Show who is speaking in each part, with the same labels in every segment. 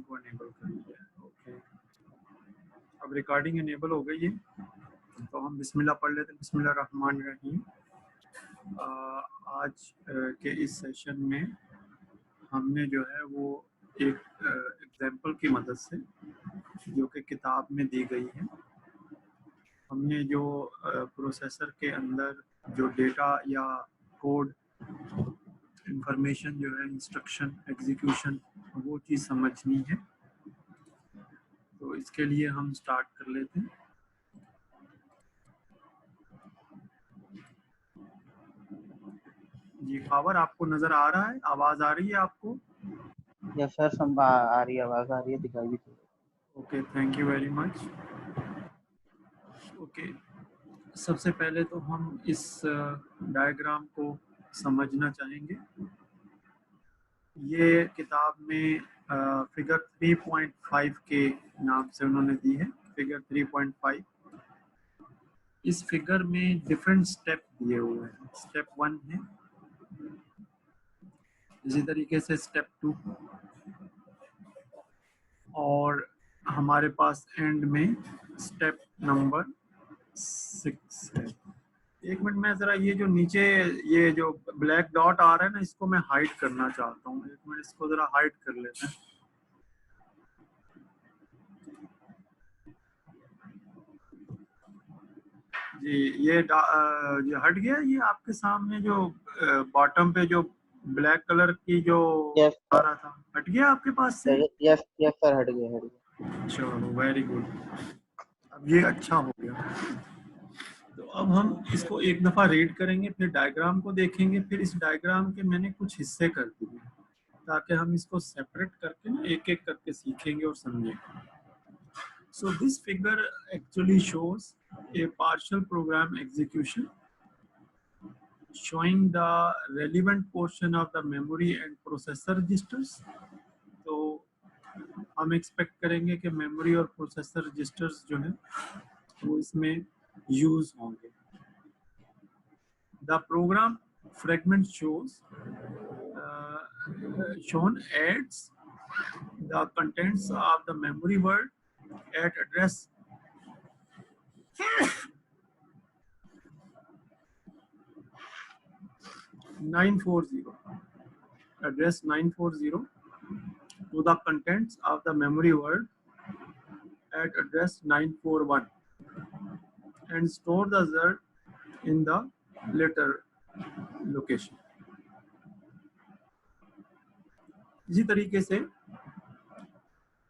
Speaker 1: को अनेबल कर लिया है। ओके, अब रिकॉर्डिंग अनेबल हो गई है, तो हम बिस्मिल्लाह पढ़ लेते हैं। बिस्मिल्लाह रहमान रहीम। आज के इस सेशन में हमने जो है वो एक एग्जाम्पल की मदद से, जो कि किताब में दी गई है, हमने जो प्रोसेसर के अंदर जो डेटा या कोड इंफॉर्मेशन जो है, इंस्ट्रक्शन एग्जीक्यूशन, वो चीज़ समझनी है। तो इसके लिए हम स्टार्ट कर लेते हैं। जी खबर आपको नज़र आ रहा है? आवाज़ आ रही है आपको?
Speaker 2: यस सर, सब आ रही है, आवाज़ आ रही है, दिखाई भी दे रही है।
Speaker 1: Okay, thank you very much. Okay, सबसे पहले तो हम इस डायग्राम को समझना चाहेंगे। ये किताब में फिगर 3.5 के नाम से उन्होंने दी है, फिगर 3.5। इस फिगर में डिफरेंट स्टेप दिए हुए हैं। स्टेप 1 है, इसी तरीके से स्टेप 2, और हमारे पास एंड में स्टेप नंबर 6 है। एक मिनट में ज़रा ये जो नीचे ये जो ब्लैक डॉट आ रहा है ना, इसको मैं हाइड करना चाहता हूँ। एक मिनट, इसको ज़रा हाइड कर लेते हैं। जी, ये हट गया। ये आपके सामने जो बॉटम पे जो ब्लैक कलर की जो
Speaker 2: यस
Speaker 1: आ रहा था, हट गया आपके पास से?
Speaker 2: यस यस सर, हट गया।
Speaker 1: चलो वेरी गुड, अब ये अच्छा हो गया। तो अब हम इसको एक दफ़ा रीड करेंगे, फिर डायग्राम को देखेंगे, फिर इस डायग्राम के मैंने कुछ हिस्से कर दिए ताकि हम इसको सेपरेट करके ना एक एक करके सीखेंगे और समझेंगे। So this figure actually shows a partial program execution showing the relevant portion of the memory and processor registers. तो हम एक्सपेक्ट करेंगे कि मेमोरी और प्रोसेसर रजिस्टर्स जो है वो इसमें यूज होंगे। The program fragment shown adds the contents of the memory word at address 940 to the contents of the memory word at address 941 and store the result in the later location. इसी तरीके से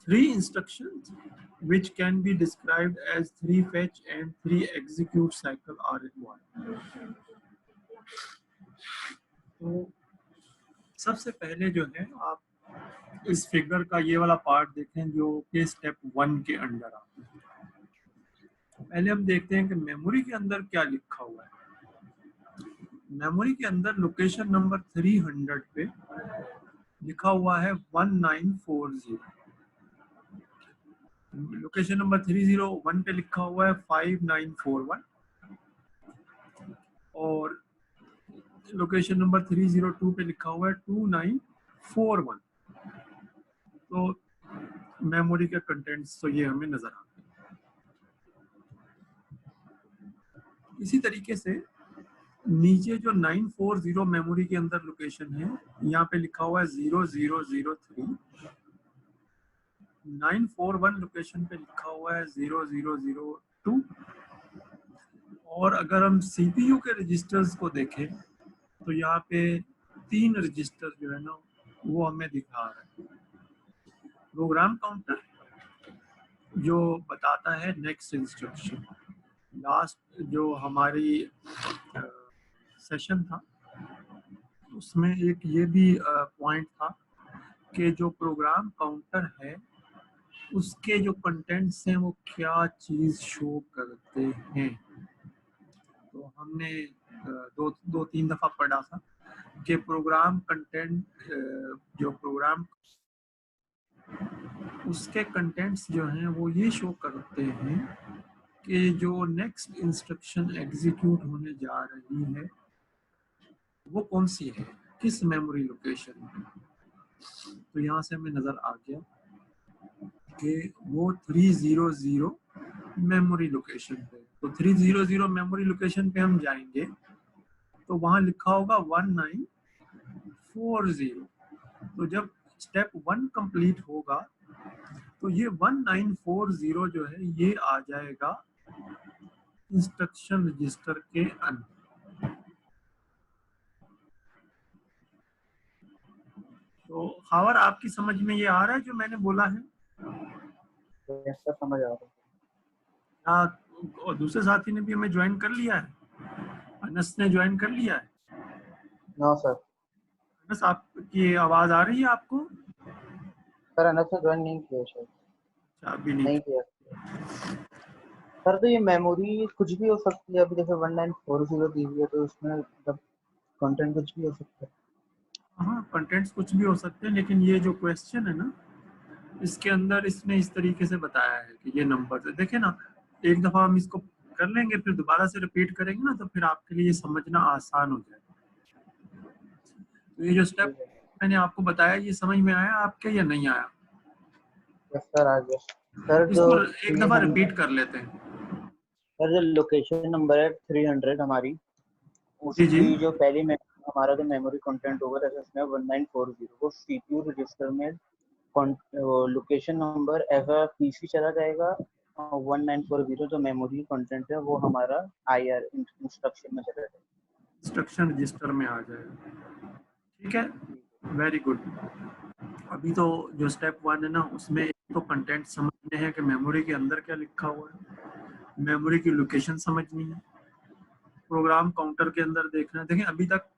Speaker 1: 3 instructions which can be described as 3 fetch and 3 execute cycle are required. तो सबसे पहले जो है आप इस फिगर का ये वाला पार्ट देखें जो कि स्टेप 1 के अंडर आता है। पहले हम देखते हैं कि मेमोरी के अंदर क्या लिखा हुआ है। मेमोरी के अंदर लोकेशन नंबर 300 पे लिखा हुआ है 1940। लोकेशन नंबर 301 पे लिखा हुआ है 5941 और लोकेशन नंबर 302 पे लिखा हुआ है 2941। तो मेमोरी के कंटेंट्स तो ये हमें नजर आते हैं। इसी तरीके से नीचे जो 940 मेमोरी के अंदर लोकेशन है, यहाँ पे लिखा हुआ है 0003। 941 लोकेशन पे लिखा हुआ है 0002। और अगर हम सीपीयू के रजिस्टर्स को देखें तो यहाँ पे 3 रजिस्टर जो है ना वो हमें दिखा रहा है। प्रोग्राम काउंटर जो बताता है नेक्स्ट इंस्ट्रक्शन। लास्ट जो हमारी सेशन था उसमें एक ये भी पॉइंट था कि जो प्रोग्राम काउंटर है उसके जो कंटेंट्स हैं वो क्या चीज़ शो करते हैं। तो हमने दो तीन दफ़ा पढ़ा था कि प्रोग्राम कंटेंट जो प्रोग्राम उसके कंटेंट्स जो हैं वो ये शो करते हैं कि जो नेक्स्ट इंस्ट्रक्शन एग्जीक्यूट होने जा रही है वो कौन सी है, किस मेमोरी लोकेशन में। तो यहाँ से हमें नज़र आ गया कि वो 300 मेमोरी लोकेशन पे, तो 300 मेमोरी लोकेशन पे हम जाएंगे तो वहां लिखा होगा 1940। तो जब स्टेप 1 कंप्लीट होगा तो ये 1940 जो है ये आ जाएगा इंस्ट्रक्शन रजिस्टर के अंदर। तो खबर आपकी समझ में ये आ रहा है जो मैंने बोला है?
Speaker 2: सर समझ आ रहा है।
Speaker 1: और दूसरे साथी ने भी हमें ज्वाइन कर लिया है, अनस ने ज्वाइन कर लिया है।
Speaker 2: No sir.
Speaker 1: अनस आपकी आवाज आ रही है आपको?
Speaker 2: सर अनस ने ज्वाइन नहीं किया शायद।
Speaker 1: अभी
Speaker 2: नहीं किया सर। तो ये मेमोरी कुछ भी हो सकती है, अभी जैसे 1940 दी हुई है तो उसमें मतलब कंटेंट कुछ भी हो सकता है।
Speaker 1: हाँ, कंटेंट्स कुछ भी हो सकते हैं, लेकिन ये जो क्वेश्चन है ना इसके अंदर इसने इस तरीके से बताया है कि ये नंबर है। देखे ना, एक दफा हम इसको कर लेंगे फिर दोबारा से रिपीट करेंगे ना तो फिर आपके लिए समझना आसान हो जाएगा। तो ये जो स्टेप मैंने आपको बताया ये समझ में आया आपके या नहीं आया?
Speaker 2: यस सर आ गया। सर जो
Speaker 1: इसको एक दफा
Speaker 2: 300
Speaker 1: रिपीट कर लेते हैं।
Speaker 2: सर जो लोकेशन नंबर है 300 हमारी,
Speaker 1: जी जी।
Speaker 2: उसकी जो पहली हमारा जो मेमोरी कंटेंट होगा जैसे उसमें 1940 वो सीपीयू रजिस्टर में location number as a PC चला जाएगा। 1940 जो मेमोरी कंटेंट है वो हमारा आईआर इंस्ट्रक्शन में चला जाएगा।
Speaker 1: इंस्ट्रक्शन रजिस्टर में आ जाएगा। ठीक है, वेरी गुड। अभी तो जो स्टेप 1 है ना उसमें एक तो कंटेंट समझने हैं कि मेमोरी के अंदर क्या लिखा हुआ है, मेमोरी की लोकेशन समझनी है, प्रोग्राम काउंटर के अंदर देखना है। देखें अभी तक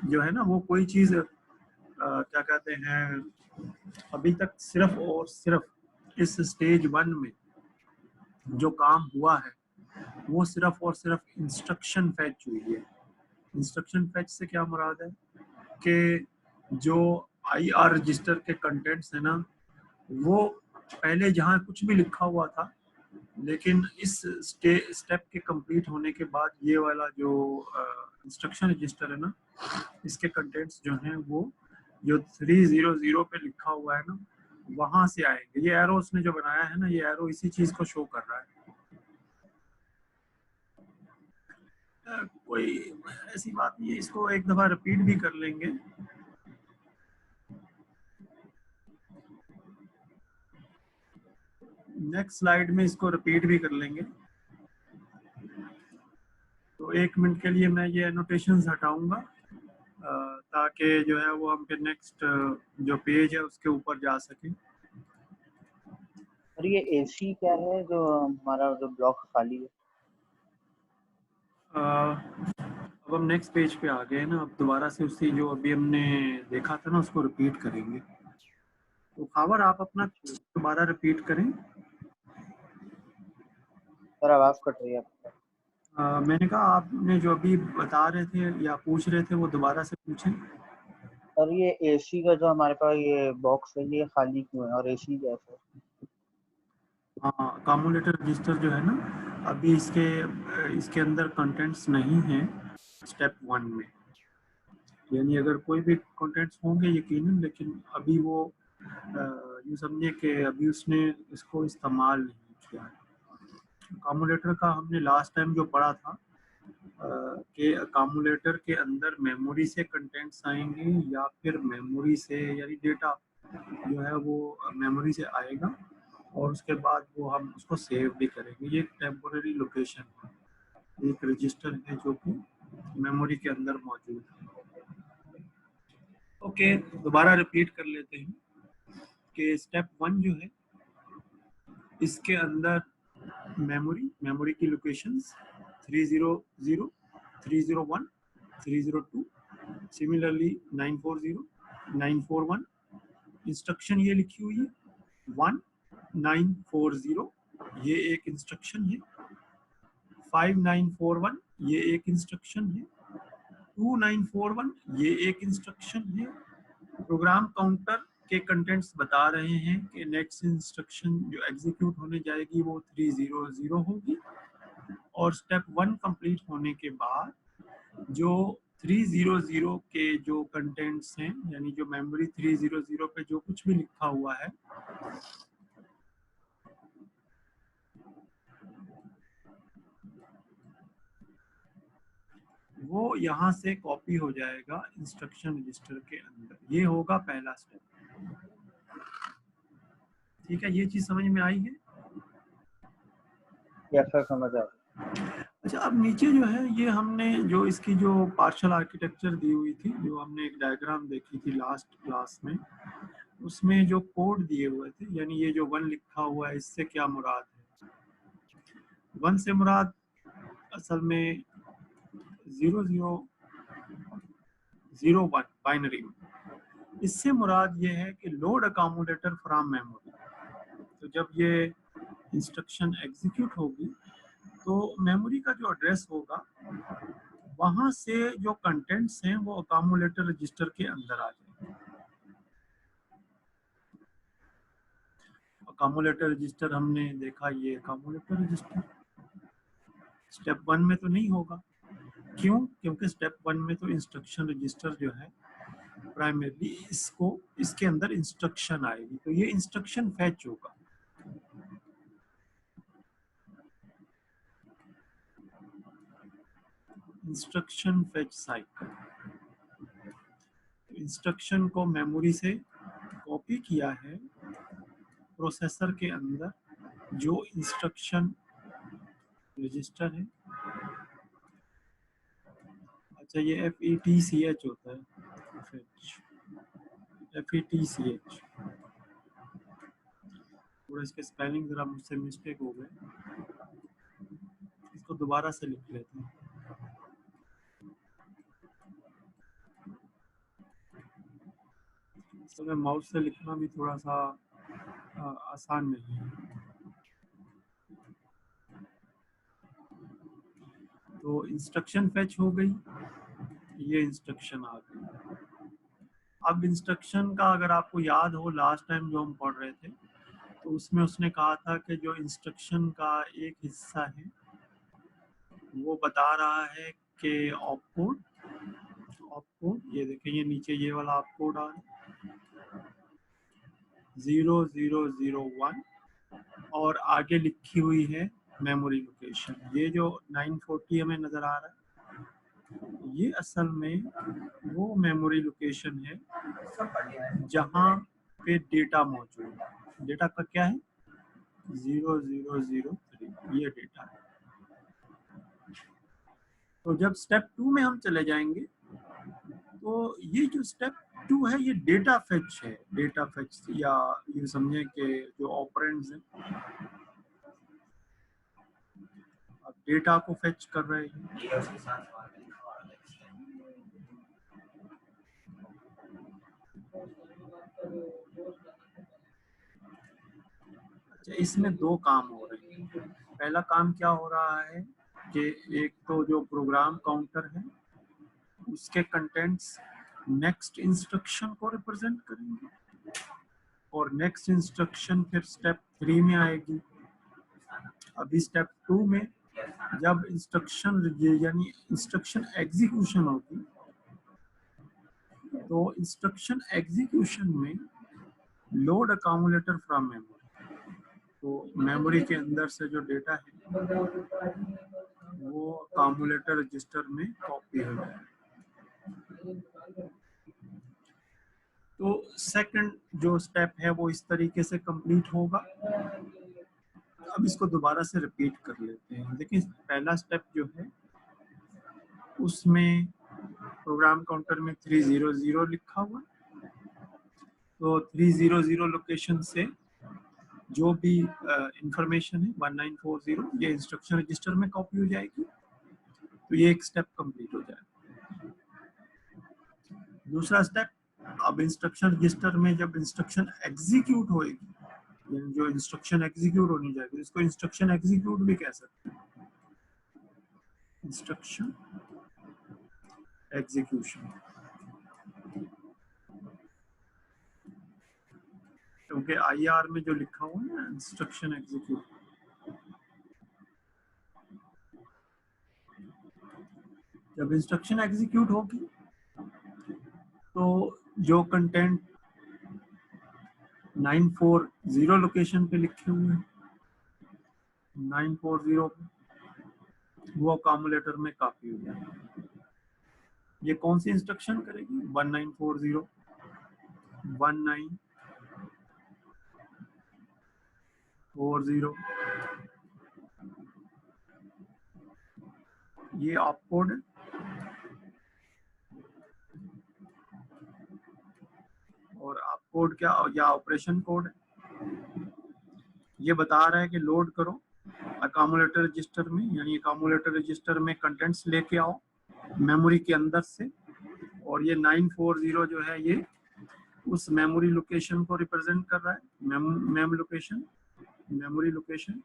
Speaker 1: जो है ना वो कोई चीज़ क्या कहते हैं, अभी तक सिर्फ और सिर्फ इस स्टेज 1 में जो काम हुआ है वो सिर्फ और सिर्फ इंस्ट्रक्शन फैच हुई है। इंस्ट्रक्शन फैच से क्या मुराद है कि जो आईआर रजिस्टर के कंटेंट्स है ना वो पहले जहाँ कुछ भी लिखा हुआ था, लेकिन इस स्टेप के कंप्लीट होने के बाद ये वाला जो इंस्ट्रक्शन रजिस्टर है ना इसके कंटेंट्स जो हैं वो जो 300 पे लिखा हुआ है ना वहां से आएंगे। ये एरो उसने जो बनाया है ना ये एरो इसी चीज को शो कर रहा है। कोई ऐसी बात नहीं है, इसको एक दफा रिपीट भी कर लेंगे। नेक्स्ट स्लाइड में इसको रिपीट भी कर लेंगे। तो 1 मिनट के लिए मैं ये एनोटेशंस हटाऊंगा ताकि जो है वो हम फिर नेक्स्ट जो पेज है उसके ऊपर जा सकें।
Speaker 2: और ये एसी क्या है जो हमारा जो ब्लॉक खाली है?
Speaker 1: अब हम नेक्स्ट पेज पे आ गए ना, अब दोबारा से उसी जो अभी हमने देखा था ना उसको रिपीट करेंगे। तो खबर आप अपना दोबारा रिपीट करें।
Speaker 2: सर आवाज कट रही है।
Speaker 1: मैंने कहा आपने जो अभी बता रहे थे या पूछ रहे थे वो दोबारा से पूछें।
Speaker 2: और ये एसी का जो हमारे पास ये बॉक्स है ये खाली क्यों है और एसी क्या है सर?
Speaker 1: हाँ, अकामुलेटर रजिस्टर जो है ना अभी इसके अंदर कंटेंट्स नहीं है स्टेप 1 में, यानी अगर कोई भी कंटेंट्स होंगे यकीनन, लेकिन अभी वो यूँ समझिए कि अभी उसने इसको इस्तेमाल नहीं किया है। अकामुलेटर का हमने लास्ट टाइम जो पढ़ा था कि अकामुलेटर के अंदर मेमोरी से कंटेंट्स आएंगे या फिर मेमोरी से यानी डेटा जो है वो मेमोरी से आएगा और उसके बाद वो हम उसको सेव भी करेंगे। ये एक टेम्पोररी लोकेशन है, एक रजिस्टर है जो कि मेमोरी के अंदर मौजूद है। ओके, दोबारा रिपीट कर लेते हैं कि स्टेप 1 जो है इसके अंदर मेमोरी की लोकेशंस 300, 301, 302, सिमिलरली 940, 941। इंस्ट्रक्शन ये लिखी हुई है 1940 ये एक इंस्ट्रक्शन है, 5941 ये एक इंस्ट्रक्शन है, 2941 ये एक इंस्ट्रक्शन है। प्रोग्राम काउंटर के कंटेंट्स बता रहे हैं कि नेक्स्ट इंस्ट्रक्शन जो एग्जीक्यूट होने जाएगी वो 300 होगी और स्टेप 1 कंप्लीट होने के बाद जो 300 के जो कंटेंट्स हैं यानी जो मेमोरी 300 पे जो कुछ भी लिखा हुआ है वो यहाँ से कॉपी हो जाएगा इंस्ट्रक्शन रजिस्टर के अंदर। ये होगा पहला स्टेप। ठीक है, ये चीज समझ में आई है?
Speaker 2: यस सर, समझ आ।
Speaker 1: अच्छा, अब नीचे जो है ये हमने जो इसकी जो पार्शियल आर्किटेक्चर दी हुई थी, जो हमने एक डायग्राम देखी थी लास्ट क्लास में, उसमें जो कोड दिए हुए थे, यानी ये जो 1 लिखा हुआ है, इससे क्या मुराद है? 1 से मुराद असल में 0001 बाइनरी में। इससे मुराद ये है कि लोड अकोमोडेटर फ्रॉम मेमोरी। तो जब ये इंस्ट्रक्शन एग्जीक्यूट होगी तो मेमोरी का जो एड्रेस होगा वहां से जो कंटेंट्स हैं वो अकोमोडेटर रजिस्टर के अंदर आ जाएंगे। अकोमोडेटर रजिस्टर हमने देखा, ये अकोमोडेटर रजिस्टर स्टेप 1 में तो नहीं होगा। क्यों? क्योंकि स्टेप 1 में तो इंस्ट्रक्शन रजिस्टर जो है प्राइमरीली इसके अंदर इंस्ट्रक्शन आएगी, तो ये इंस्ट्रक्शन फैच होगा। इंस्ट्रक्शन फैच साइकिल, इंस्ट्रक्शन को मेमोरी से कॉपी किया है प्रोसेसर के अंदर, जो इंस्ट्रक्शन रजिस्टर है। अच्छा, ये FETCH होता है, FETCH। थोड़ा इसके स्पेलिंग जरा मुझसे मिस्टेक हो गए, इसको दोबारा से लिख लेते हैं। तो मैं माउस से लिखना भी थोड़ा सा आसान नहीं है। तो इंस्ट्रक्शन फैच हो गई, ये इंस्ट्रक्शन आ गई। अब इंस्ट्रक्शन का अगर आपको याद हो, लास्ट टाइम जो हम पढ़ रहे थे, तो उसमें उसने कहा था कि जो इंस्ट्रक्शन का एक हिस्सा है वो बता रहा है कि ऑपकोड, ये देखिए, ये नीचे ये वाला ऑपकोड आ रहा है 0001 और आगे लिखी हुई है मेमोरी लोकेशन। ये जो 940 हमें नजर आ रहा है, ये असल में वो मेमोरी लोकेशन है जहाँ पे डेटा मौजूद है। डेटा का क्या है? 0003, ये डेटा है। तो जब स्टेप 2 में हम चले जाएंगे तो ये जो स्टेप 2 है ये डेटा फेच है। डेटा फेच, या ये समझें कि जो ऑपरेंड्स हैं अब डेटा को फेच कर रहे हैं। अच्छा, इसमें दो काम हो रहे हैं। पहला काम क्या हो रहा है कि एक तो जो प्रोग्राम काउंटर है उसके कंटेंट्स नेक्स्ट इंस्ट्रक्शन को रिप्रेजेंट करेंगे, और नेक्स्ट इंस्ट्रक्शन फिर स्टेप 3 में आएगी। अभी स्टेप 2 में जब इंस्ट्रक्शन यानी इंस्ट्रक्शन एग्जीक्यूशन होगी, तो इंस्ट्रक्शन एग्जीक्यूशन में लोड अकोमोडेटर फ्रॉम मेमोरी, तो मेमोरी के अंदर से जो डेटा है वो अकोमोडेटर रजिस्टर में कॉपी हो जाएगा। तो सेकंड जो स्टेप है वो इस तरीके से कंप्लीट होगा। अब इसको दोबारा से रिपीट कर लेते हैं। देखिए, पहला स्टेप जो है उसमें प्रोग्राम काउंटर में 300 लिखा हुआ, तो 300 लोकेशन से जो भी इंफॉर्मेशन है 1940 ये इंस्ट्रक्शन रजिस्टर में कॉपी हो जाएगी। तो ये एक स्टेप कंप्लीट हो जाएगा। दूसरा स्टेप, अब इंस्ट्रक्शन रजिस्टर में जब इंस्ट्रक्शन एग्जीक्यूट होएगी, यानी जो इंस्ट्रक्शन एग्जीक्यूट होनी जाएगी, इसको इंस्ट्रक्शन एग्जीक्यूट भी कह सकते हैं, इंस्ट्रक्शन एग्जीक्यूशन, क्योंकि IR में जो लिखा हुआ है इंस्ट्रक्शन एग्जीक्यूट। जब इंस्ट्रक्शन एग्जीक्यूट होगी तो जो कंटेंट 940 लोकेशन पे लिखे हुए हैं 940 वो अकोमोडेटर में कॉपी हो जाएगा। ये कौन सी इंस्ट्रक्शन करेगी? 1940 1940 ये ऑप कोड है और ऑप कोड क्या या ऑपरेशन कोड है। ये बता रहा है कि लोड करो अकामुलेटर रजिस्टर में, यानी अकामुलेटर रजिस्टर में कंटेंट्स लेके आओ मेमोरी के अंदर से, और ये 940 जो है ये उस मेमोरी लोकेशन को रिप्रेजेंट कर रहा है। Ma'am location, memory location.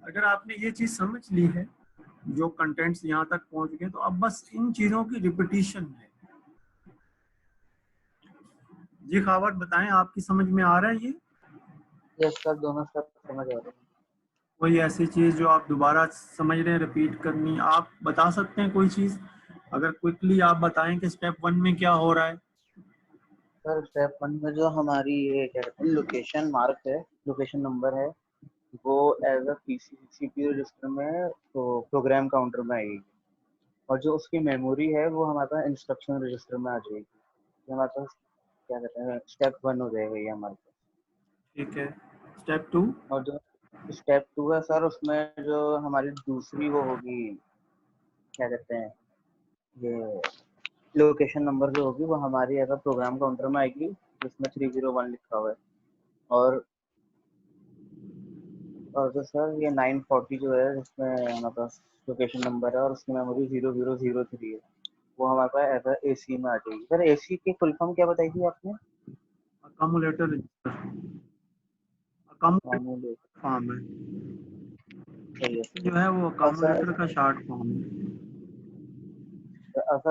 Speaker 1: अगर आपने ये चीज समझ ली है, जो कंटेंट्स यहाँ तक पहुंच गए, तो अब बस इन चीजों की रिपीटिशन है। जी खावत बताएं, आपकी समझ में आ रहा है ये?
Speaker 2: यस सर, दोनों स्टेप समझ आ रहे हैं।
Speaker 1: कोई ऐसी चीज जो आप दोबारा समझ रहे हैं, रिपीट करनी, आप बता सकते हैं कोई चीज? अगर क्विकली आप बताएं कि स्टेप 1 में क्या हो रहा है।
Speaker 2: सर स्टेप 1 में जो हमारी ये क्या कहते हैं लोकेशन मार्क है, लोकेशन नंबर है, वो as a PC CPU register में तो प्रोग्राम काउंटर में आएगी, और जो उसकी मेमोरी है वो हमारे पास इंस्ट्रक्शन रजिस्टर में आ जाएगी। ये हमारे पास क्या कहते हैं स्टेप 1 हो जाएगा ये हमारे पास।
Speaker 1: ठीक है, स्टेप 2।
Speaker 2: और जो स्टेप 2 है सर, उसमें जो हमारी दूसरी वो होगी, क्या कहते हैं ये लोकेशन नंबर जो होगी वो हमारी एज अ प्रोग्राम काउंटर में आएगी, जिसमें 301 लिखा हुआ है। और जो सर ये 940 जो है, जिसमें हमारे पास लोकेशन नंबर है और उसकी मेमोरी 0003 है, वो हमारे पास एज अ एसी में आ जाएगी। सर एसी की फुल फॉर्म क्या बताई थी आपने?
Speaker 1: अकामुलेटर रजिस्टर, अकामुलेटर फॉर्म है
Speaker 2: सही है।
Speaker 1: जो है वो
Speaker 2: और सर
Speaker 1: अकामुलेटर का शॉर्ट फॉर्म है।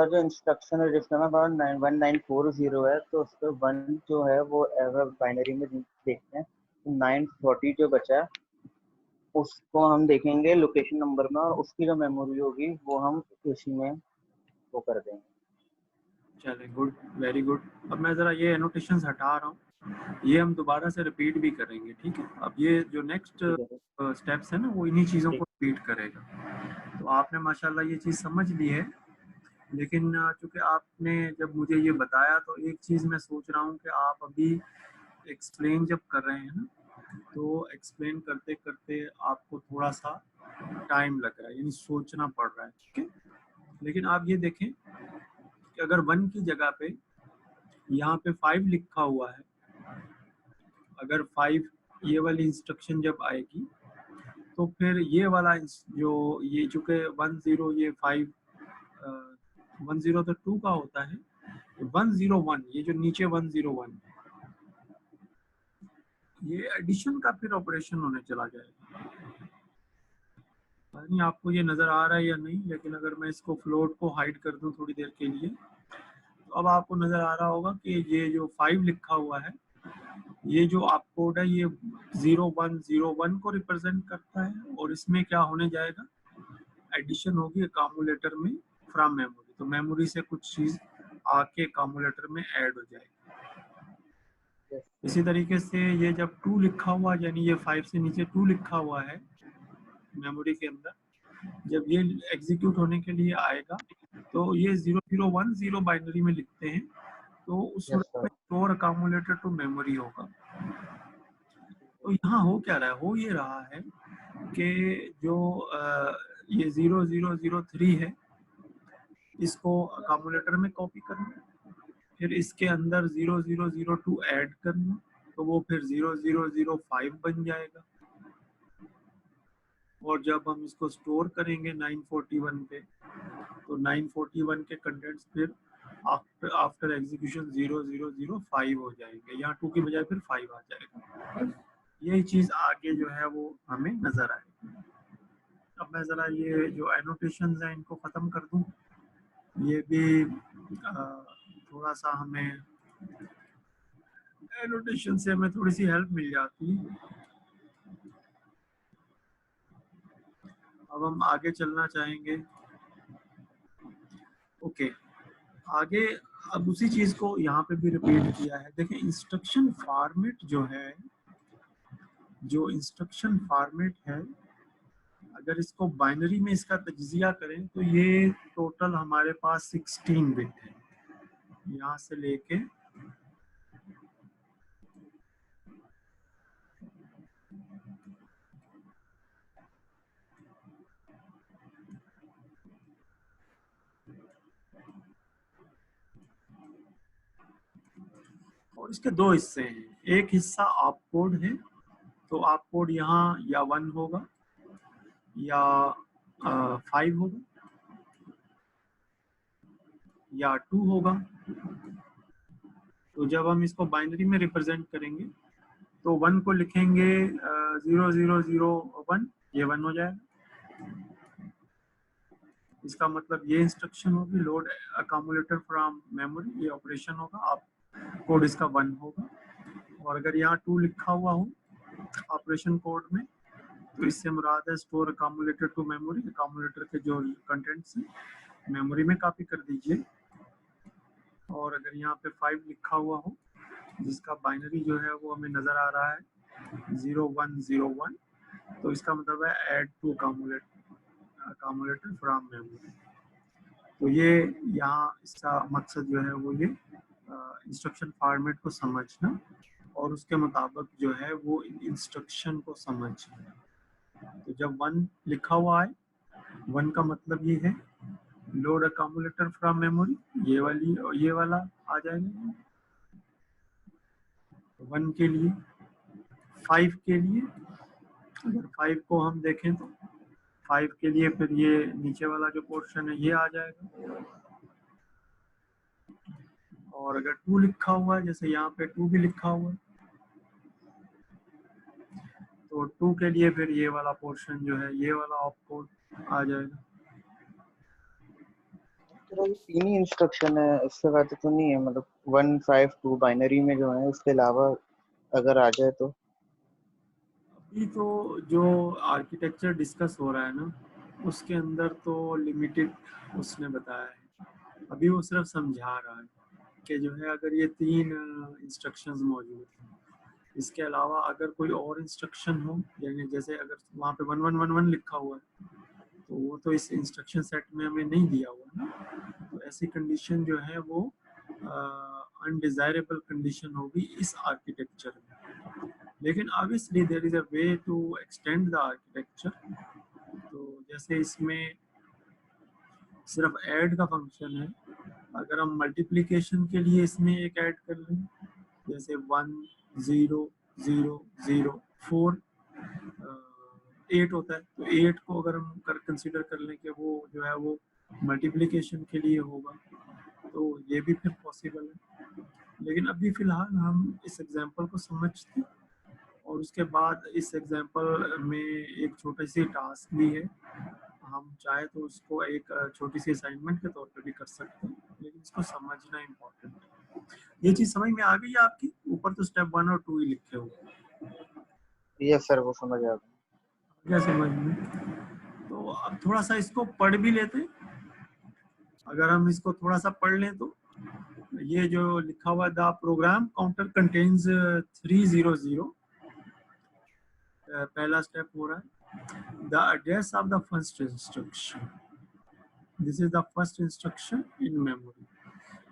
Speaker 2: जो इंस्ट्रक्शन रजिस्टर में 1940 है, तो उसके 1 जो है वो एज अ बाइनरी में देखते हैं। 940 जो बचा उसको हम देखेंगे लोकेशन नंबर में, और उसकी जो मेमोरी होगी वो हम एसी में वो कर देंगे।
Speaker 1: चले, गुड, वेरी गुड। अब मैं ज़रा ये एनोटेशंस हटा रहा हूँ, ये हम दोबारा से रिपीट भी करेंगे, ठीक है? अब ये जो नेक्स्ट
Speaker 2: ठीक है सर।
Speaker 1: स्टेप्स है ना, वो इन्हीं चीज़ों को
Speaker 2: ठीक।
Speaker 1: रिपीट करेगा। तो आपने माशाल्लाह ये चीज़ समझ ली है, लेकिन चूंकि आपने जब मुझे ये बताया, तो एक चीज़ मैं सोच रहा हूँ कि आप अभी एक्सप्लेन जब कर रहे हैं ना, तो एक्सप्लेन करते करते आपको थोड़ा सा टाइम लग रहा है, यानी सोचना पड़ रहा है, ठीक है? लेकिन आप ये देखें कि अगर 1 की जगह पे यहाँ पे 5 लिखा हुआ है, अगर 5 ये वाली इंस्ट्रक्शन जब आएगी, तो फिर ये वाला जो ये चूंकि 10 ये 5 10 तो 2 का होता है, 101 ये जो नीचे 101 ये एडिशन का फिर ऑपरेशन होने चला जाएगा। नहीं आपको ये नजर आ रहा है या नहीं, लेकिन अगर मैं इसको फ्लोट को हाइड कर दूं थोड़ी देर के लिए, तो अब आपको नजर आ रहा होगा कि ये जो 5 लिखा हुआ है, ये जो आप कोड है ये 0101 को रिप्रेजेंट करता है, और इसमें क्या होने जाएगा, एडिशन होगी अकामुलेटर में फ्रॉम मेमोरी, तो मेमोरी से कुछ चीज आके अकामुलेटर में ऐड हो जाएगी। इसी तरीके से ये जब 2 लिखा हुआ, यानी ये 5 से नीचे 2 लिखा हुआ है मेमोरी के अंदर, जब ये एग्जीक्यूट होने के लिए आएगा, तो ये 0010 बाइनरी में लिखते हैं, तो उस
Speaker 2: यस
Speaker 1: सूरत
Speaker 2: सर।
Speaker 1: में स्टोर अकामुलेटर टू मेमोरी होगा। तो यहाँ हो क्या रहा है, हो ये रहा है कि जो ये 0003 है, इसको अकामुलेटर में कॉपी करना, फिर इसके अंदर 0002 ऐड करना, तो वो फिर 0005 बन जाएगा, और जब हम इसको स्टोर करेंगे 941 पे, तो 941 के कंटेंट्स फिर आफ्टर एग्जीक्यूशन 0005 हो जाएंगे, यहाँ 2 की बजाय फिर 5 आ जाएगा। यही चीज आगे जो है वो हमें नजर आएगी। अब मैं जरा ये जो एनोटेशंस हैं इनको खत्म कर दूं, ये भी थोड़ा सा हमें एनोटेशन से हमें थोड़ी सी हेल्प मिल जाती है। अब हम आगे चलना चाहेंगे। ओके, आगे अब उसी चीज को यहाँ पे भी रिपीट किया है। देखिए इंस्ट्रक्शन फॉर्मेट जो है जो इंस्ट्रक्शन फॉर्मेट है, अगर इसको बाइनरी में इसका तज्जिया करें तो ये टोटल हमारे पास 16 बिट है, यहाँ से लेके और इसके दो हिस्से हैं। एक हिस्सा आप कोड है, तो आप कोड यहाँ या 1 होगा या 5 होगा या 2 होगा। तो जब हम इसको बाइनरी में रिप्रेजेंट करेंगे तो 1 को लिखेंगे 0001, ये 1 हो जाएगा। इसका मतलब ये इंस्ट्रक्शन होगी लोड अकामुलेटर फ्रॉम मेमोरी, ये ऑपरेशन होगा, आप कोड इसका 1 होगा। और अगर यहाँ 2 लिखा हुआ हो ऑपरेशन कोड में, तो इससे मुराद है स्टोर अकामुलेटर टू मेमोरी, अकामुलेटर के जो कंटेंट्स हैं मेमोरी में कॉपी कर दीजिए। और अगर यहाँ पे 5 लिखा हुआ हो, जिसका बाइनरी जो है वो हमें नजर आ रहा है 0101, तो इसका मतलब है ऐड टू अकामुलेटर फ्रॉम मेमोरी। तो ये यहाँ इसका मकसद जो है वो ये इंस्ट्रक्शन फॉर्मेट को समझना और उसके मुताबिक जो है वो इंस्ट्रक्शन को समझना। तो जब 1 लिखा हुआ है, 1 का मतलब ये है लोड अकामुलेटर फ्रॉम मेमोरी, ये वाला आ जाएगा 1 के लिए। 5 के लिए, अगर 5 को हम देखें तो 5 के लिए फिर ये नीचे वाला जो पोर्शन है ये आ जाएगा। और अगर 2 लिखा हुआ है, जैसे यहाँ पे 2 भी लिखा हुआ है, तो 2 के लिए फिर ये वाला पोर्शन जो है ये वाला ऑप कोड आ जाएगा।
Speaker 2: तो ये तीन ही इंस्ट्रक्शन है, इससे बात तो नहीं है, मतलब 1 5 2 बाइनरी में जो है, उसके अलावा अगर आ जाए तो।
Speaker 1: अभी तो जो आर्किटेक्चर डिस्कस हो रहा है ना, उसके अंदर तो लिमिटेड उसने बताया है। अभी वो सिर्फ समझा रहा है कि जो है अगर ये 3 इंस्ट्रक्शंस मौजूद हैं, इसके अलावा अगर कोई और इंस्ट्रक्शन हो, यानी जैसे अगर वहाँ पे 1111 लिखा हुआ है, तो वो तो इस इंस्ट्रक्शन सेट में हमें नहीं दिया हुआ ना। तो ऐसी कंडीशन जो है वो अनडिजायरेबल कंडीशन होगी इस आर्किटेक्चर में। लेकिन obviously there is a way to extend the architecture. तो जैसे इसमें सिर्फ ऐड का फंक्शन है, अगर हम मल्टीप्लिकेशन के लिए इसमें एक ऐड कर लें, जैसे 1 0 0 0 4 8 होता है, तो 8 को अगर हम कंसिडर कर लें कि वो जो है वो मल्टीप्लिकेशन के लिए होगा, तो ये भी फिर पॉसिबल है। लेकिन अभी फिलहाल हम इस एग्जांपल को समझते हैं, और उसके बाद इस एग्जांपल में एक छोटी सी टास्क भी है। हम चाहे तो उसको एक छोटी सी असाइनमेंट के तौर पे भी कर सकते हैं, लेकिन इसको समझना इम्पोर्टेंट है। ये चीज़ समझ में आ गई आपकी? ऊपर तो स्टेप 1 और 2 ही लिखे हुए।
Speaker 2: यस सर, वो समझ आ गया।
Speaker 1: क्या समझ में? तो अब थोड़ा सा इसको पढ़ भी लेते हैं। अगर हम इसको थोड़ा सा पढ़ लें तो ये जो लिखा हुआ द प्रोग्राम काउंटर कंटेन्स 300, पहला स्टेप हो रहा है the address of the first instruction. This is the first instruction in memory.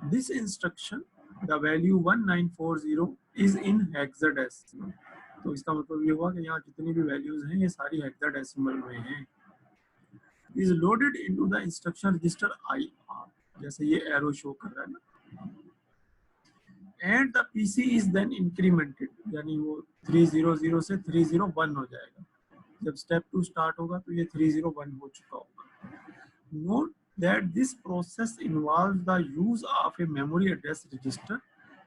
Speaker 1: This instruction the value 1940 is in hexadecimal. तो इसका मतलब ये हुआ कि यहाँ जितनी भी वैल्यूज हैं ये सारी हेक्साडेसिमल में हैं। Is loaded into the instruction register IR, जैसे ये एरो शो कर रहा है ना। And the PC is then incremented, यानी वो 300 से 301 हो जाएगा। जब स्टेप 2 स्टार्ट होगा तो ये 301 हो चुका होगा। Note that this process involves the use of a memory address register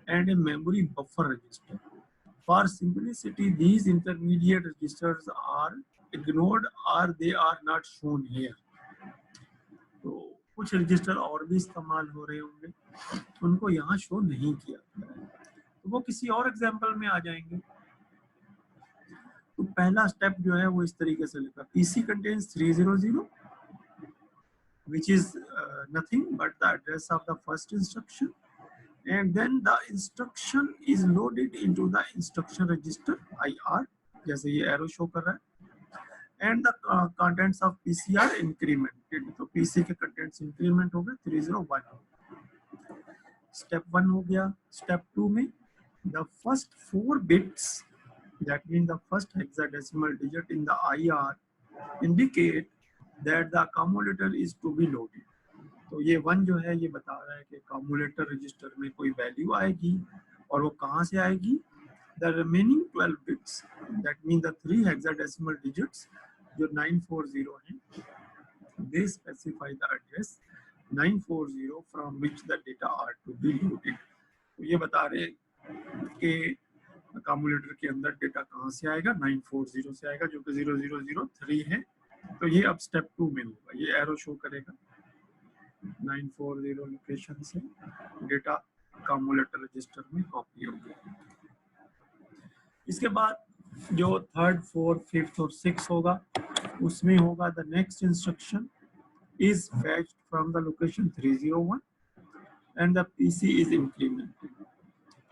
Speaker 1: and a memory buffer register. For simplicity, these intermediate registers are ignored or they are not shown here. तो कुछ register और भी इस्तेमाल हो रहे होंगे, उनको यहाँ शो नहीं किया गया है, तो वो किसी और एग्जाम्पल में आ जाएंगे। तो पहला स्टेप जो है वो इस तरीके से लिखा, PC contains 300 which is nothing but the address of the first instruction, and then the instruction is loaded into the instruction register IR, जैसे ये एरो शो कर रहा है। And the contents of PC are incremented, तो PC के contents increment हो गए 301। Step 1 हो गया। स्टेप 2 में the first 4 bits, that means the first hexadecimal digit in the IR indicate that the accumulator is to be loaded। तो ये 1 जो है ये बता रहा है कि accumulator रजिस्टर में कोई वैल्यू आएगी, और वो कहाँ से आएगी? The remaining 12 bits, that means the 3 hexadecimal digits जो 940 हैं, they specify the address 940 from which the data are to be loaded। तो ये बता रहे हैं कि अकामुलेटर के अंदर डेटा कहाँ से आएगा? 940 से आएगा, जो कि 0003 है। तो ये अब स्टेप 2 में होगा, ये एरो शो करेगा 940 लोकेशन से डेटा अकामुलेटर रजिस्टर में कॉपी होगा। इसके बाद जो 3rd 4th 5th और 6th होगा, उसमें होगा the next instruction is fetched from the location 301 and the PC is incremented।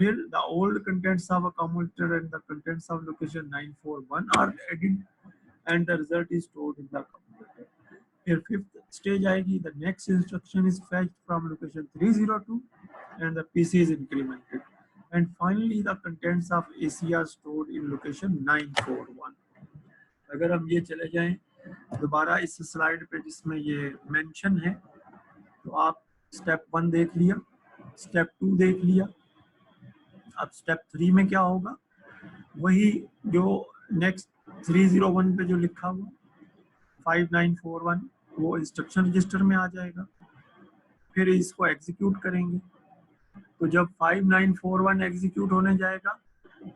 Speaker 1: फिर the old contents of accumulator and the contents of location 941 are added and the result is stored in the accumulator। फिर 5th stage आएगी, the next instruction is fetched from location 302 and the PC is incremented, and finally the contents of AC are stored in location 941। अगर हम ये चले जाएं दोबारा इस slide पे जिसमें ये मेंशन है, तो आप स्टेप 1 देख लिया, स्टेप 2 देख लिया। अब स्टेप 3 में क्या होगा? वही जो नेक्स्ट 301 पे जो लिखा हुआ 5941 वो इंस्ट्रक्शन रजिस्टर में आ जाएगा। फिर इसको एग्जीक्यूट करेंगे, तो जब 5941 एग्जीक्यूट होने जाएगा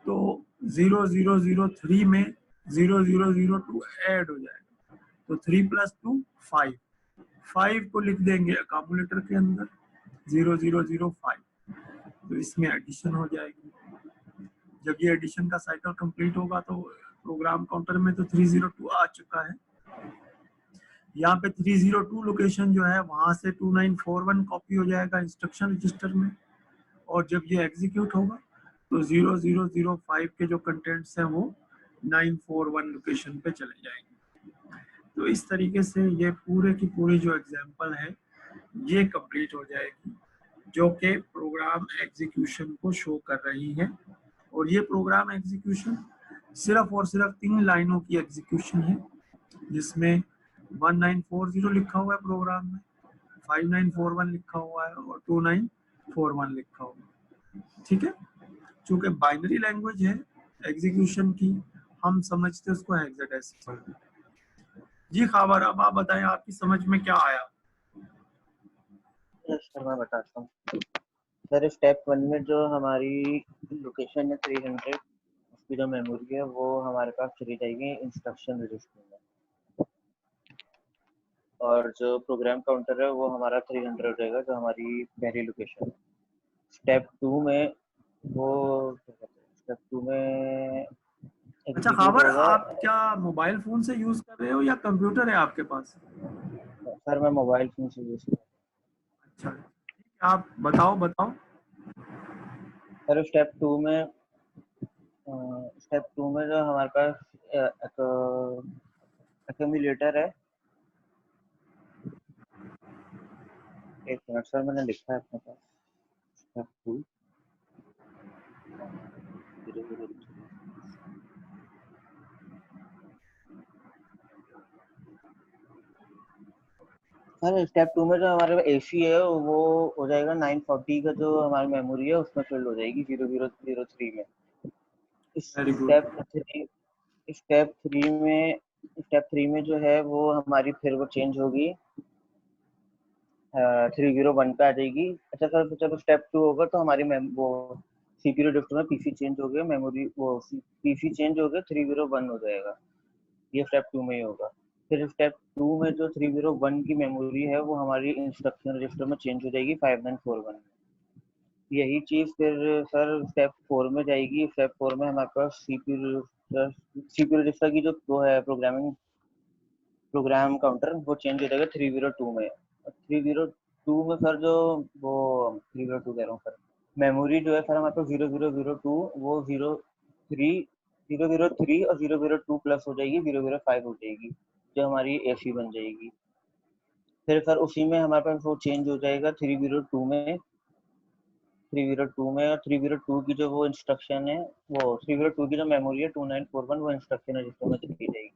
Speaker 1: तो 0003 में 0002 ऐड हो जाएगा, तो 3 + 2 5 को लिख देंगे अकामुलेटर के अंदर 0005, तो इसमें एडिशन हो जाएगी। जब ये एडिशन का साइकिल कंप्लीट होगा तो प्रोग्राम काउंटर में तो 302 आ चुका है। यहाँ पे 302 लोकेशन जो है वहां से 2941 कॉपी हो जाएगा इंस्ट्रक्शन रजिस्टर में, और जब ये एग्जीक्यूट होगा तो 0005 के जो कंटेंट्स हैं वो 941 लोकेशन पे चले जाएंगे। तो इस तरीके से ये पूरे की पूरी जो एग्जांपल है ये कंप्लीट हो जाएगी, जो कि प्रोग्राम एग्जीक्यूशन को शो कर रही है। और ये प्रोग्राम एग्जीक्यूशन सिर्फ और सिर्फ 3 लाइनों की एग्जीक्यूशन है, जिसमें 1940 लिखा हुआ है प्रोग्राम में, 5941 लिखा हुआ है और 2941 लिखा हुआ है। ठीक है, चूंकि बाइनरी लैंग्वेज है एग्जीक्यूशन की, हम समझते उसको हेक्साडेसिमल। जी खबर, अब आप बताएं आपकी समझ में क्या आया?
Speaker 2: सर मैं बताता हूँ सर। स्टेप 1 में जो हमारी लोकेशन है 300, उसकी जो मेमोरी है वो हमारे पास चली जाएगी इंस्ट्रक्शन रजिस्टर में, और जो प्रोग्राम काउंटर है वो हमारा 300 हो जाएगा, जो हमारी पहली लोकेशन। स्टेप 2 में वो स्टेप 2 में
Speaker 1: अच्छा खबर, आप क्या मोबाइल फोन से यूज कर रहे हो या कंप्यूटर है आपके पास?
Speaker 2: सर मैं मोबाइल फोन से यूज कर।
Speaker 1: अच्छा, आप बताओ।
Speaker 2: सर स्टेप 2 में जो हमारे पास एक्यूमुलेटर है, एक मिनट सर मैंने लिखा है अपने पास। स्टेप 2 सर स्टेप 2 में जो हमारे एसी है वो हो जाएगा 940 का, जो हमारी मेमोरी है उसमें फिल हो जाएगी 0003 में। स्टेप 3 में जो है वो हमारी फिर वो चेंज होगी 301 पे आ जाएगी। अच्छा सर, जब स्टेप 2 होगा तो हमारी वो सीपीयू रजिस्टर में पीसी चेंज हो गया, मेमोरी वो पीसी चेंज हो गया 301 हो जाएगा। ये स्टेप 2 में ही होगा। फिर स्टेप 2 में जो 301 की मेमोरी है वो हमारी इंस्ट्रक्शन रजिस्टर में चेंज हो जाएगी 5941। यही चीज फिर सर स्टेप 4 में जाएगी। स्टेप 4 में हमारे पास सीपीयू रजिस्टर की जो वो है प्रोग्राम काउंटर वो चेंज हो जाएगा 302 में। 302 में सर जो वो 302 कह रहा हूँ सर, मेमोरी जो है सर हमारे पास 0002 वो 03 003 और 002 प्लस हो जाएगी 005 हो जाएगी, जो हमारी एफी बन जाएगी। फिर सर उसी में हमारे पास वो चेंज हो जाएगा 302 में, 302 में, और 302 की जो वो इंस्ट्रक्शन है, वो 302 की जो मेमोरी है 2941 वो इंस्ट्रक्शन रजिस्टर में चली जाएगी।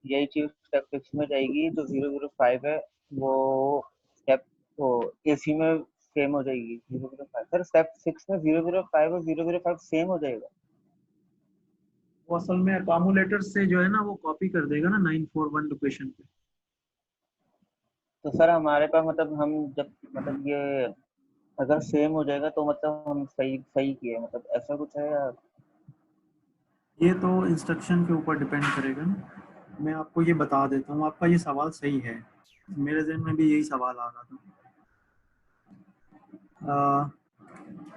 Speaker 2: यही चीज स्टेप 6 में जाएगी। जो 005 है वो स्टेप वो एसी में सेम हो जाएगी 005। सर स्टेप 6 में 005 और 005 सेम हो जाएगा।
Speaker 1: वो असल में अकामुलेटर से जो है ना वो कॉपी कर देगा ना 941 लोकेशन पे।
Speaker 2: तो सर हमारे पास मतलब हम जब मतलब ये अगर सेम हो जाएगा तो मतलब हम सही सही किए, मतलब ऐसा कुछ है या?
Speaker 1: ये तो इंस्ट्रक्शन के ऊपर डिपेंड करेगा ना। मैं आपको ये बता देता हूँ, आपका ये सवाल सही है, मेरे ज़हन में भी यही सवाल आ रहा था।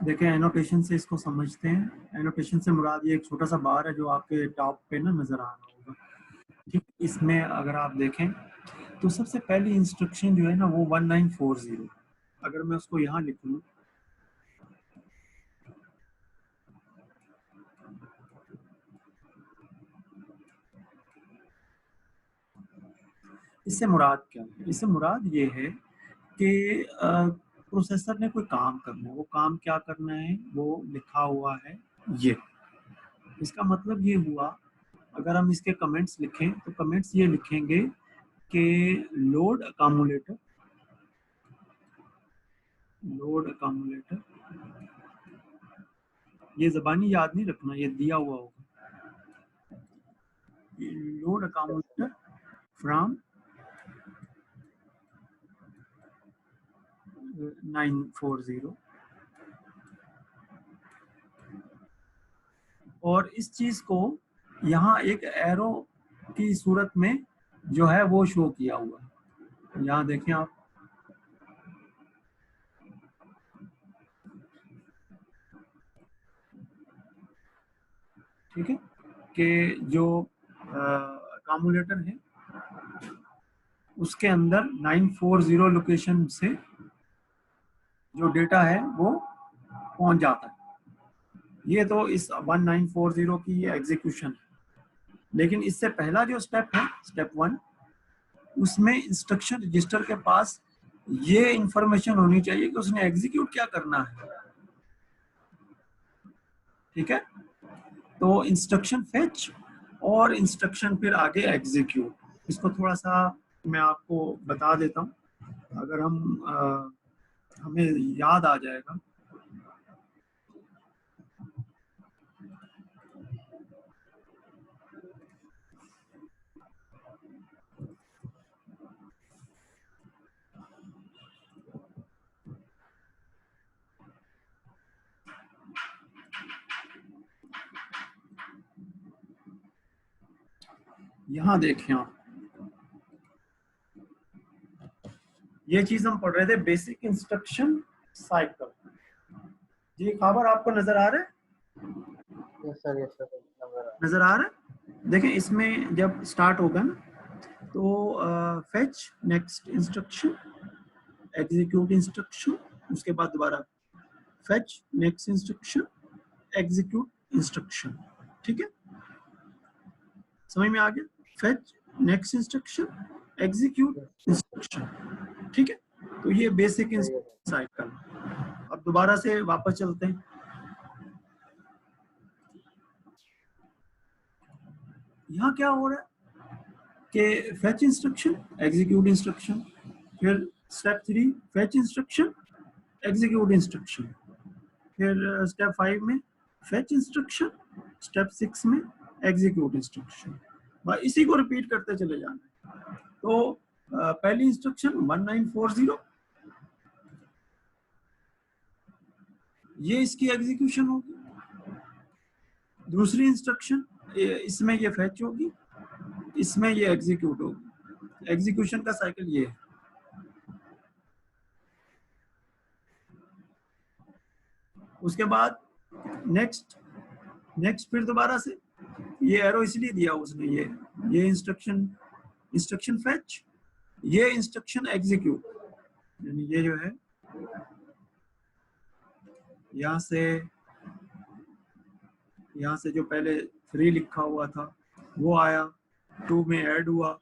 Speaker 1: देखें एनोटेशन से इसको समझते हैं। एनोटेशन से मुराद ये एक छोटा सा बार है जो आपके टॉप पे ना नज़र आ रहा होगा। ठीक, इसमें अगर आप देखें तो सबसे पहली इंस्ट्रक्शन जो है ना वो 1940, अगर मैं उसको यहाँ लिख लूँ इससे मुराद क्या है? इससे मुराद ये है कि प्रोसेसर ने कोई काम करना है। वो काम क्या करना है वो लिखा हुआ है ये। इसका मतलब ये हुआ, अगर हम इसके कमेंट्स लिखें तो कमेंट्स ये लिखेंगे कि लोड अकामुलेटर, लोड अकामुलेटर, ये ज़बानी याद नहीं रखना, ये दिया हुआ होगा। लोड अकामुलेटर फ्रॉम 940, और इस चीज को यहाँ एक एरो की सूरत में जो है वो शो किया हुआ है। यहाँ देखें आप, ठीक है, कि जो अकामुलेटर है उसके अंदर 940 लोकेशन से जो डेटा है वो पहुंच जाता है। ये तो इस 1940 की एग्जीक्यूशन है। लेकिन इससे पहला जो स्टेप है, स्टेप 1, उसमें इंस्ट्रक्शन रजिस्टर के पास ये इंफॉर्मेशन होनी चाहिए कि उसने एग्जीक्यूट क्या करना है। ठीक है, तो इंस्ट्रक्शन फेच और इंस्ट्रक्शन फिर आगे एग्जीक्यूट। इसको थोड़ा सा मैं आपको बता देता हूँ, अगर हमें याद आ जाएगा। यहाँ देखें आप, ये चीज हम पढ़ रहे थे, बेसिक इंस्ट्रक्शन साइकिल। ये खबर आपको नजर आ रहा है?
Speaker 2: यस सर
Speaker 1: नजर आ रहा है। देखें इसमें जब स्टार्ट होगा ना तो fetch, next instruction, execute instruction, उसके बाद दोबारा fetch, next instruction, execute instruction. ठीक है, समझ में आ गया? Fetch, next instruction, execute instruction. ठीक है, तो ये बेसिक इंस्ट्रक्शन साइकिल। अब दोबारा से वापस चलते हैं। यहाँ क्या हो रहा है कि फेच इंस्ट्रक्शन, एग्जीक्यूट इंस्ट्रक्शन, फिर step 3 fetch instruction, execute instruction, फिर स्टेप 5 में फेच इंस्ट्रक्शन, स्टेप 6 में एग्जीक्यूट इंस्ट्रक्शन। बस इसी को रिपीट करते चले जाना है। तो पहली इंस्ट्रक्शन 1940, ये इसकी एग्जीक्यूशन होगी। दूसरी इंस्ट्रक्शन इसमें ये फेच होगी, इसमें ये एग्जीक्यूट होगी। एग्जीक्यूशन का साइकिल ये है। उसके बाद नेक्स्ट फिर दोबारा से ये एरो इसलिए दिया उसने, ये इंस्ट्रक्शन फेच, ये इंस्ट्रक्शन एग्जीक्यूट, यानी ये जो है यहाँ से जो पहले 3 लिखा हुआ था वो आया, 2 में ऐड हुआ,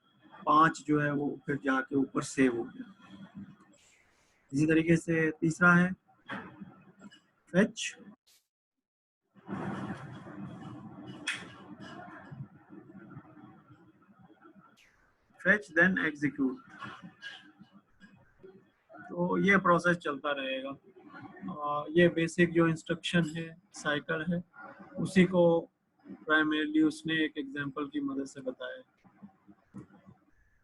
Speaker 1: 5 जो है वो फिर जाके ऊपर सेव हो गया। इसी तरीके से तीसरा है फेच। Fetch then execute. तो ये प्रोसेस चलता रहेगा। ये बेसिक जो इंस्ट्रक्शन है साइकिल है उसी को प्राइमरीली उसने एक एग्जांपल की मदद से बताया।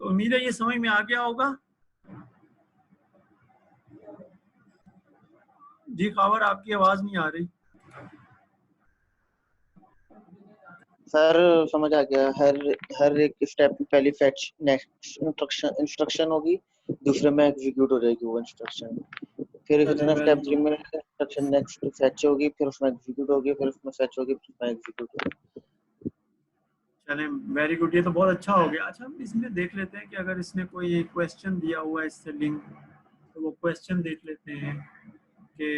Speaker 1: तो उम्मीद है ये समझ में आ गया होगा। जी खबर, आपकी आवाज नहीं आ रही।
Speaker 2: सर समझ आ गया। हर एक स्टेप में पहली फेच, नेक्स्ट इंस्ट्रक्शन होगी, दूसरे में एग्जीक्यूट हो जाएगी वो इंस्ट्रक्शन। फिर
Speaker 1: चले
Speaker 2: स्टेप 3 में इंस्ट्रक्शन नेक्स्ट फेच होगी, फिर उसमें एग्जीक्यूट होगी, फिर उसमें फेच होगी, फिर उसमें एग्जीक्यूट होगी।
Speaker 1: चले वेरी गुड, ये तो बहुत अच्छा हो गया। अच्छा हम इसमें देख लेते हैं कि अगर इसने कोई एक क्वेश्चन दिया हुआ है इससे लिंक, तो वो क्वेश्चन देख लेते हैं कि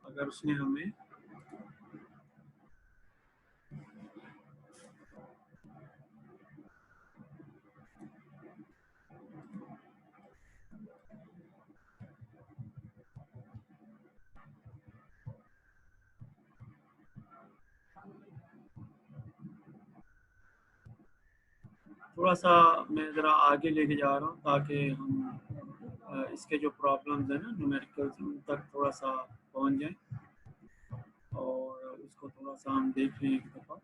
Speaker 1: अगर उसने हमें थोड़ा सा मैं ज़रा आगे लेके जा रहा हूँ ताकि हम इसके जो प्रॉब्लम्स हैं ना न्यूमेरिकल्स उन तक थोड़ा सा पहुँच जाएं और उसको थोड़ा सा हम देख लें एक दफ़ा।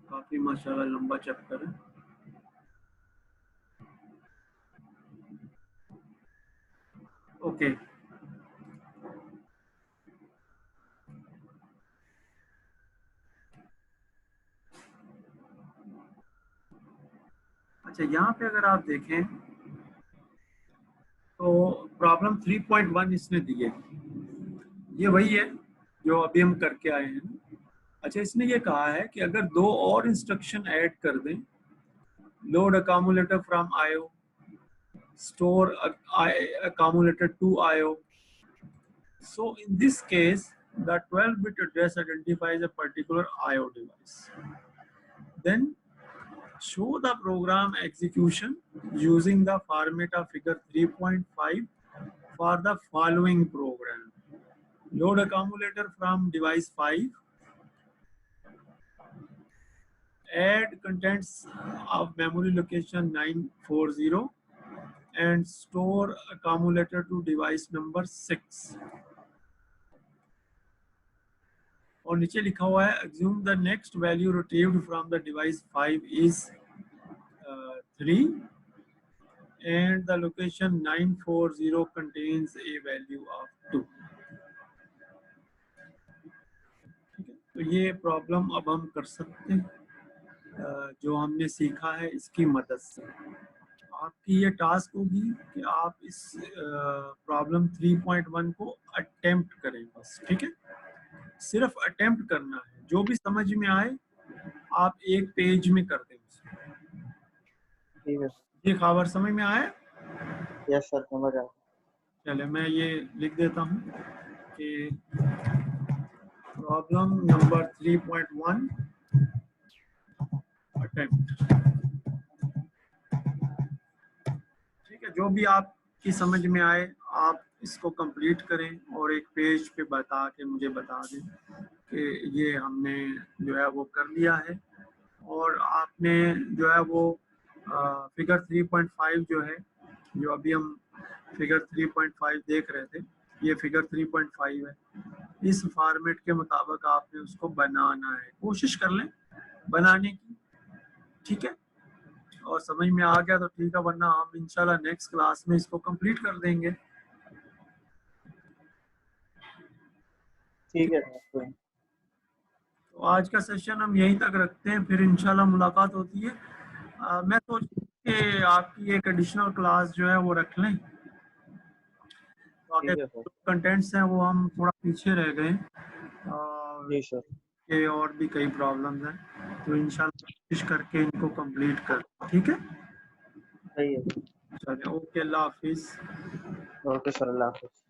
Speaker 1: काफ़ी माशाल्लाह लंबा चैप्टर है। ओके अच्छा, यहाँ पे अगर आप देखें तो प्रॉब्लम 3.1 इसने दी है, ये वही है जो अभी हम करके आए हैं ना। अच्छा इसने ये कहा है कि अगर 2 और इंस्ट्रक्शन ऐड कर दें, लोड अकामुलेटर फ्रॉम IO, स्टोर accumulator to IO. So in this case, the 12-bit address identifies a particular IO device. Then show the program execution using the format of figure 3.5 for the following program. Load accumulator from device 5, add contents of memory location 940 and store accumulator to device number 6. और नीचे लिखा हुआ है assume the next value retrieved from the device 5 is 3 and the location 940 contains a value of 2. ठीक है, तो ये problem अब हम कर सकते हैं जो हमने सीखा है इसकी मदद से। आपकी ये टास्क होगी कि आप इस प्रॉब्लम 3.1 को अटेम्प्ट करें बस, ठीक है, सिर्फ अटेम्प्ट करना है, जो भी समझ में आए आप एक पेज में कर दें।
Speaker 2: ठीक है
Speaker 1: ये खबर समझ में आया?
Speaker 2: यस सर समझ आ।
Speaker 1: चले मैं ये लिख देता हूँ कि प्रॉब्लम नंबर 3.1 अटेम्प्ट। ठीक है, जो भी आपकी समझ में आए आप इसको कंप्लीट करें और एक पेज पे बता के मुझे बता दें कि ये हमने जो है वो कर लिया है। और आपने जो है वो फिगर 3.5 जो है, जो अभी हम फिगर 3.5 देख रहे थे, ये फिगर 3.5 है। इस फॉर्मेट के मुताबिक आपने उसको बनाना है, कोशिश कर लें बनाने की, ठीक है। और समझ में आ गया तो ठीक है, वरना हम इंशाल्लाह नेक्स्ट क्लास में इसको कंप्लीट कर देंगे।
Speaker 2: ठीक है।
Speaker 1: तो आज का सेशन हम यहीं तक रखते हैं, फिर इंशाल्लाह मुलाकात होती है। मैं सोच कि आपकी एक एडिशनल क्लास जो है वो रख लें,
Speaker 2: ठीक है सर।
Speaker 1: कंटेंट्स हैं वो हम थोड़ा पीछे रह गए
Speaker 2: जी सर।
Speaker 1: के और भी कई प्रॉब्लम्स हैं, तो इंशाल्लाह कोशिश करके इनको कंप्लीट कर, ठीक है।
Speaker 2: सही है।
Speaker 1: पहुंचा दें। ओके, अल्लाह हाफिज।
Speaker 2: ओके सर, अल्लाह हाफिज़।